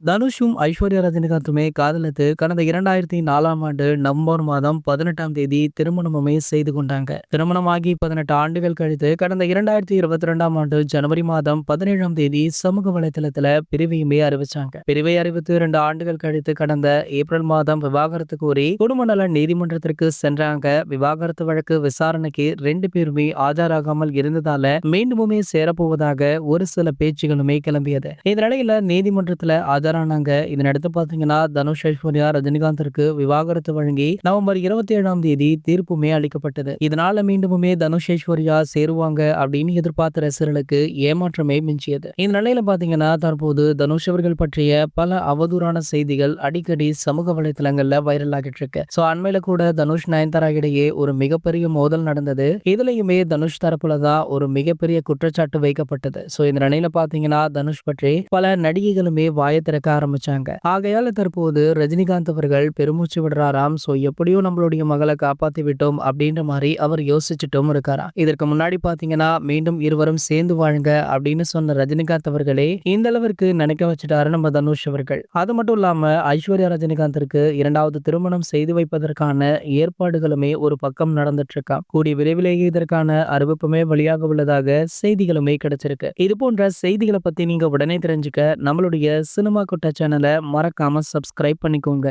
தனுஷும் ஐஸ்வர்யா ரஜினிகாந்துமே காதலித்து கடந்த 2004ஆம் ஆண்டு நவம்பர் மாதம் 18ஆம் தேதி திருமணமுமே செய்து கொண்டாங்க. திருமணமாகி 18 ஆண்டுகள் கழித்து கடந்த 2022ஆம் ஆண்டு ஜனவரி மாதம் 17ஆம் தேதி சமூக வலைதளத்துல பிரிவையுமே அறிவிச்சாங்க. பிரிவை அறிவித்து 2 ஆண்டுகள் கழித்து கடந்த ஏப்ரல் மாதம் விவாகரத்து கோரி குடும்ப நல நீதிமன்றத்திற்கு சென்றாங்க. விவாகரத்து வழக்கு விசாரணைக்கு 2 பேருமே ஆஜராகாமல் இருந்ததால மீண்டுமே சேரப்போவதாக ஒரு சில பேச்சுகளுமே கிளம்பியது. இந்த நிலையில நீதிமன்றத்துல ஆஜரானாங்க. இதனடுத்து பாத்தீங்கன்னா தனுஷ், ஐஸ்வர்யா ரஜினிகாந்திற்கு விவாகரத்து வழங்கி நவம்பர் 27ஆம் தேதி தீர்ப்புமே அளிக்கப்பட்டது. இதனால மீண்டுமே தனுஷ், ஐஸ்வர்யா சேருவாங்க அப்படின்னு எதிர்பார்த்த ரசிகர்களுக்கு ஏமாற்றமே மிஞ்சியது. இந்த நிலையில பாத்தீங்கன்னா தற்போது தனுஷ் அவர்கள் பற்றிய பல அவதூறான செய்திகள் அடிக்கடி சமூக வலைதளங்கள்ல வைரல் ஆகிட்டு இருக்கு. சோ அண்மையில கூட தனுஷ், நயன்தாரா இடையே ஒரு மிகப்பெரிய மோதல் நடந்தது. இதுலயுமே தனுஷ் தரப்புல தான் ஒரு மிகப்பெரிய குற்றச்சாட்டு வைக்கப்பட்டது. சோ இந்த நிலையில பாத்தீங்கன்னா தனுஷ் பற்றி பல நடிகைகளுமே வாயை திறக்க ஆரம்பிச்சாங்க. ஆகையால தற்போது ரஜினிகாந்த் அவர்கள் பெருமூச்சு விடுறாராம். சோ எப்படியோ நம்மளுடைய மகளை காப்பாத்தி விட்டோம் அப்படின்ற மாதிரி அவர் யோசிச்சுட்டும் இருக்காராம். இதற்கு முன்னாடி பாத்தீங்கன்னா மீண்டும் இருவரும் சேர்ந்து வாழுங்க அப்படின்னு சொன்ன ரஜினிகாந்த் அவர்களே இந்த அளவிற்கு நினைக்க வச்சுட்டாரு நம்ம தனுஷ் அவர்கள். அது மட்டும் இல்லாம ஐஸ்வர்யா ரஜினிகாந்திற்கு 2வது திருமணம் செய்து வைப்பதற்கான ஏற்பாடுகளுமே ஒரு பக்கம் நடந்துட்டு இருக்கா. கூடிய விரைவிலேயே இதற்கான அறிவிப்புமே வெளியாக உள்ளதாக செய்திகளுமே கிடைச்சிருக்கு. இது போன்ற செய்திகளை பத்தி நீங்க உடனே தெரிஞ்சுக்க நம்மளுடைய சினிமா கொட்டா சேனலை மறக்காம சப்ஸ்கிரைப் பண்ணிக்கோங்க.